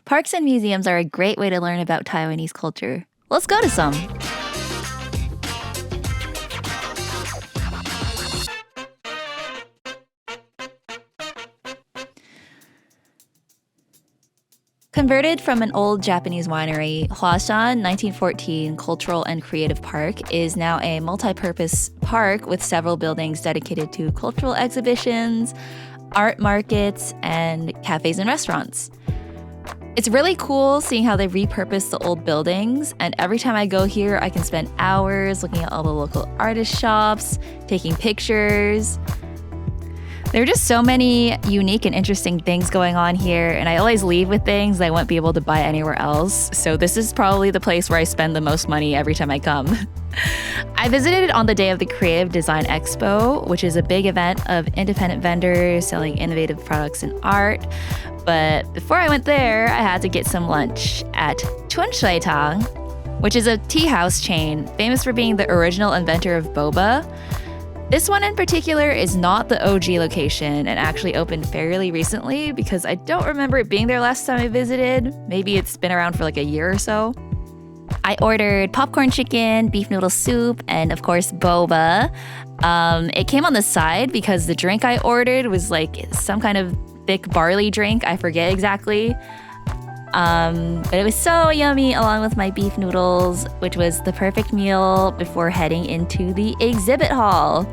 Parks and museums are a great way to learn about Taiwanese culture. Let's go to some. Converted from an old Japanese winery, Huashan 1914 Cultural and Creative Park is now a multi-purpose park with several buildings dedicated to cultural exhibitions, art markets, and cafes and restaurants. It's really cool seeing how they repurpose the old buildings, and every time I go here, I can spend hours looking at all the local artist shops, taking pictures. There are just so many unique and interesting things going on here, and I always leave with things I won't be able to buy anywhere else. So this is probably the place where I spend the most money every time I come. I visited on the day of the Creative Design Expo, which is a big event of independent vendors selling innovative products and art. But before I went there, I had to get some lunch at Tang, which is a tea house chain famous for being the original inventor of boba. This one in particular is not the OG location and actually opened fairly recently because I don't remember it being there last time I visited. Maybe it's been around for like a year or so. I ordered popcorn chicken, beef noodle soup, and of course boba. It came on the side because the drink I ordered was like some kind of thick barley drink. I forget exactly. But it was so yummy along with my beef noodles, which was the perfect meal before heading into the exhibit hall.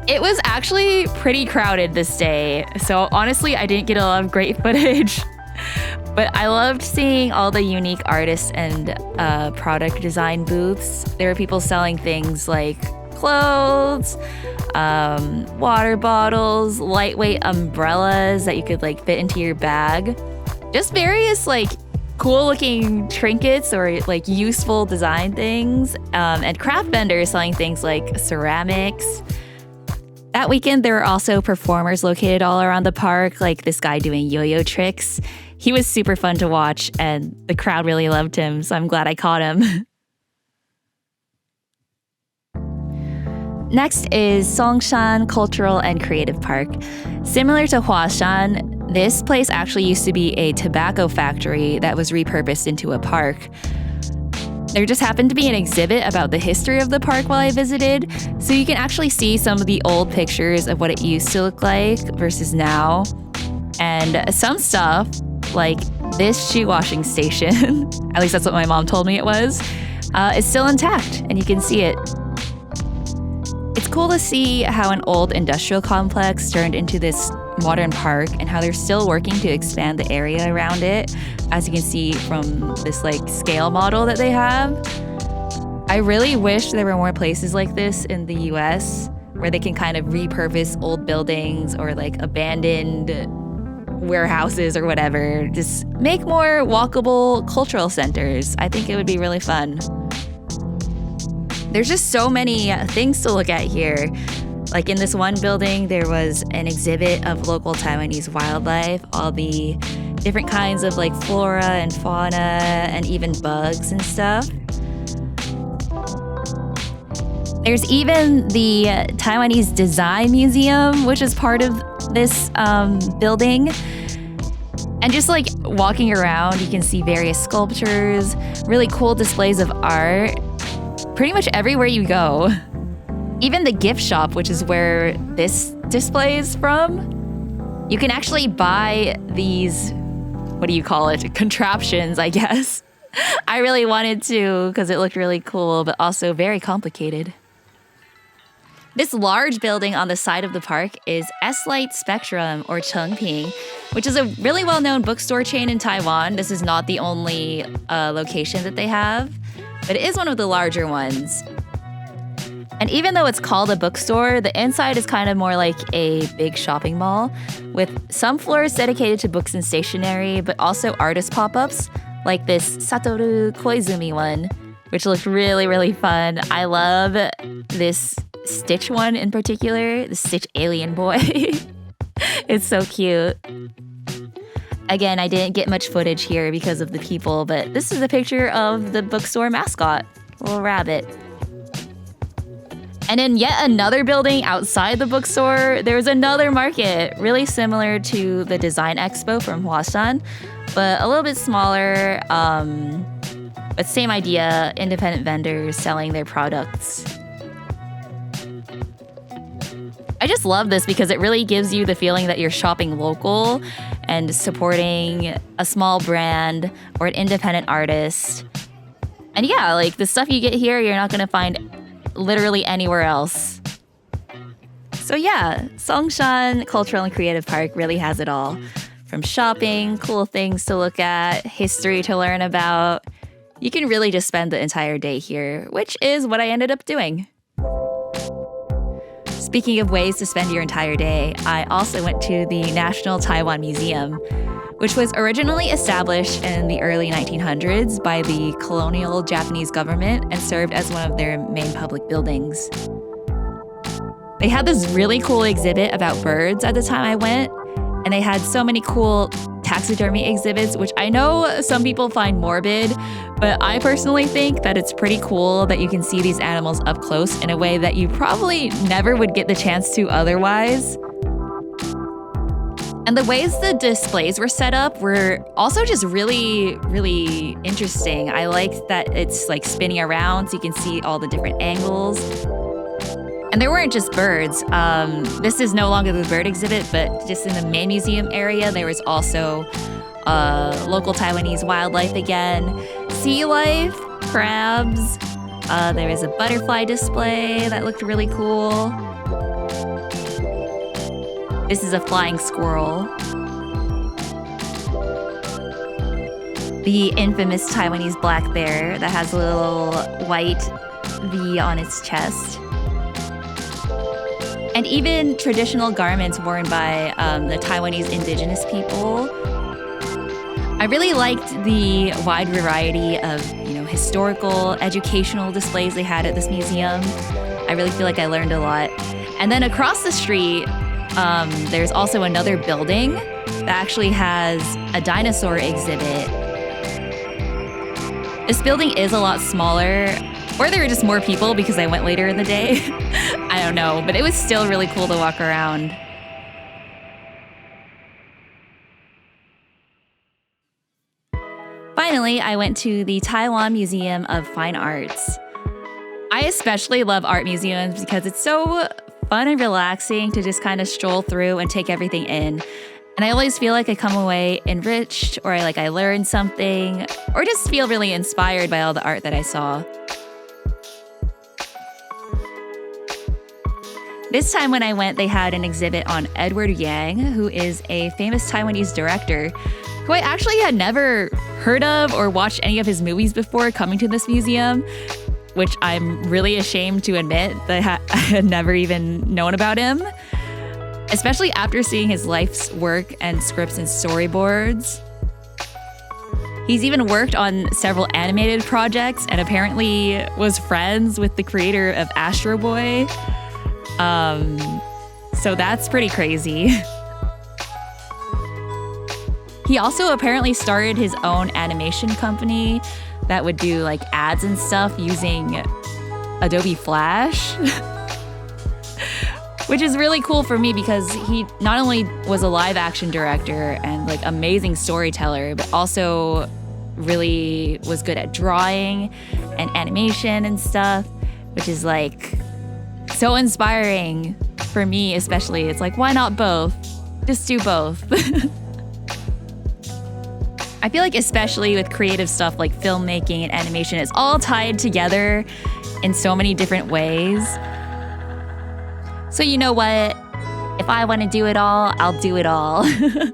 It was actually pretty crowded this day, so honestly I didn't get a lot of great footage. But I loved seeing all the unique artists and product design booths. There were people selling things like clothes, water bottles, lightweight umbrellas that you could like fit into your bag. Just various like cool looking trinkets or like useful design things, and craft vendors selling things like ceramics. That weekend, there were also performers located all around the park, like this guy doing yo-yo tricks. He was super fun to watch, and the crowd really loved him, so I'm glad I caught him. Next is Songshan Cultural and Creative Park. Similar to Huashan, this place actually used to be a tobacco factory that was repurposed into a park. There just happened to be an exhibit about the history of the park while I visited, so you can actually see some of the old pictures of what it used to look like versus now. And some stuff, like this shoe washing station, at least that's what my mom told me it was, is still intact, and you can see it. It's cool to see how an old industrial complex turned into this modern park and how they're still working to expand the area around it, as you can see from this like scale model that they have. I really wish there were more places like this in the US where they can kind of repurpose old buildings or like abandoned warehouses or whatever. Just make more walkable cultural centers. I think it would be really fun. There's just so many things to look at here. Like in this one building, there was an exhibit of local Taiwanese wildlife, all the different kinds of like flora and fauna and even bugs and stuff. There's even the Taiwanese Design Museum, which is part of this building. And just like walking around, you can see various sculptures, really cool displays of art, pretty much everywhere you go. Even the gift shop, which is where this display is from, you can actually buy these, what do you call it, contraptions, I guess. I really wanted to because it looked really cool, but also very complicated. This large building on the side of the park is S-Light Spectrum, or Chengping, which is a really well-known bookstore chain in Taiwan. This is not the only location that they have, but it is one of the larger ones. And even though it's called a bookstore, the inside is kind of more like a big shopping mall, with some floors dedicated to books and stationery, but also artist pop-ups, like this Satoru Koizumi one, which looked really, really fun. I love this Stitch one in particular, the Stitch alien boy. It's so cute. Again, I didn't get much footage here because of the people, but this is a picture of the bookstore mascot, little rabbit. And in yet another building outside the bookstore, there was another market, really similar to the Design Expo from Huashan, but a little bit smaller. But same idea, independent vendors selling their products. I just love this because it really gives you the feeling that you're shopping local and supporting a small brand or an independent artist. And yeah, like the stuff you get here, you're not gonna find literally anywhere else. So yeah, Songshan Cultural and Creative Park really has it all. From shopping, cool things to look at, history to learn about. You can really just spend the entire day here, which is what I ended up doing. Speaking of ways to spend your entire day, I also went to the National Taiwan Museum, which was originally established in the early 1900s by the colonial Japanese government and served as one of their main public buildings. They had this really cool exhibit about birds at the time I went, and they had so many cool taxidermy exhibits, which I know some people find morbid, but I personally think that it's pretty cool that you can see these animals up close in a way that you probably never would get the chance to otherwise. And the ways the displays were set up were also just really, really interesting. I liked that it's like spinning around so you can see all the different angles. And there weren't just birds. This is no longer the bird exhibit, but just in the main museum area, there was also local Taiwanese wildlife again, sea life, crabs. There was a butterfly display that looked really cool. This is a flying squirrel. The infamous Taiwanese black bear that has a little white V on its chest. And even traditional garments worn by the Taiwanese indigenous people. I really liked the wide variety of, historical, educational displays they had at this museum. I really feel like I learned a lot. And then across the street, there's also another building that actually has a dinosaur exhibit. This building is a lot smaller, or there were just more people because I went later in the day. I don't know, but it was still really cool to walk around. Finally, I went to the Taiwan Museum of Fine Arts. I especially love art museums because it's so fun and relaxing to just kind of stroll through and take everything in. And I always feel like I come away enriched, or I learned something, or just feel really inspired by all the art that I saw. This time when I went, they had an exhibit on Edward Yang, who is a famous Taiwanese director, who I actually had never heard of or watched any of his movies before coming to this museum, which I'm really ashamed to admit that I had never even known about him, especially after seeing his life's work and scripts and storyboards. He's even worked on several animated projects and apparently was friends with the creator of Astro Boy. So that's pretty crazy. He also apparently started his own animation company that would do ads and stuff using Adobe Flash. Which is really cool for me because he not only was a live action director and amazing storyteller, but also really was good at drawing and animation and stuff, which is so inspiring for me especially. It's why not both? Just do both. I feel especially with creative stuff like filmmaking and animation, it's all tied together in so many different ways. So you know what? If I want to do it all, I'll do it all. And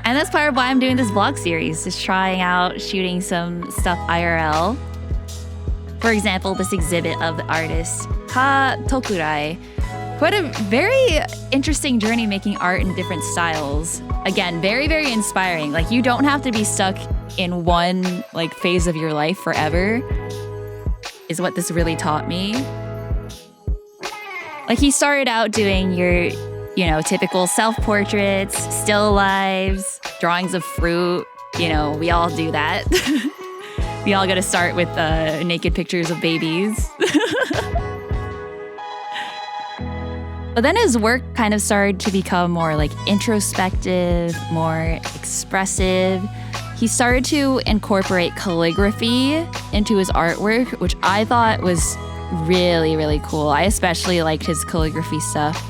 that's part of why I'm doing this vlog series, just trying out shooting some stuff IRL. For example, this exhibit of the artist Ka Tokurai, who had a very interesting journey making art in different styles. Again, very, very inspiring. You don't have to be stuck in one phase of your life forever, is what this really taught me. He started out doing your, typical self-portraits, still lives, drawings of fruit. We all do that. We all got to start with naked pictures of babies. But then his work kind of started to become more like introspective, more expressive. He started to incorporate calligraphy into his artwork, which I thought was really, really cool. I especially liked his calligraphy stuff.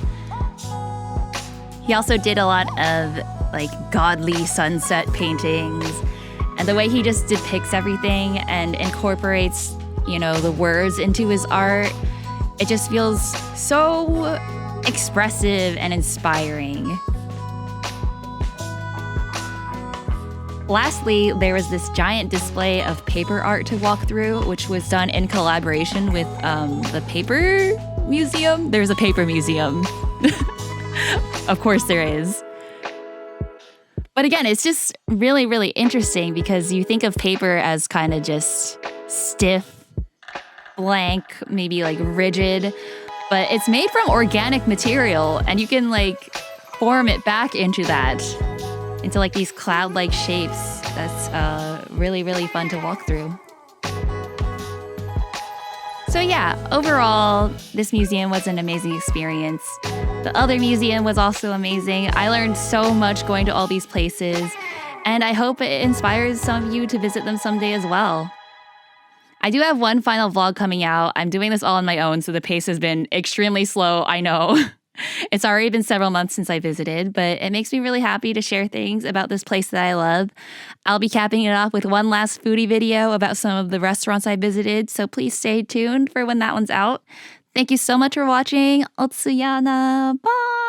He also did a lot of like godly sunset paintings, and the way he just depicts everything and incorporates, the words into his art, it just feels so expressive and inspiring. Lastly, there was this giant display of paper art to walk through, which was done in collaboration with the paper museum. There's a paper museum. Of course there is. But again, it's just really, really interesting because you think of paper as kind of just stiff, blank, maybe like rigid, but it's made from organic material and you can like form it back into like these cloud-like shapes. That's really, really fun to walk through. So yeah, overall, this museum was an amazing experience. The other museum was also amazing. I learned so much going to all these places, and I hope it inspires some of you to visit them someday as well. I do have one final vlog coming out. I'm doing this all on my own, so the pace has been extremely slow, I know. It's already been several months since I visited, but it makes me really happy to share things about this place that I love. I'll be capping it off with one last foodie video about some of the restaurants I visited, so please stay tuned for when that one's out. Thank you so much for watching. Otsuyana. Bye!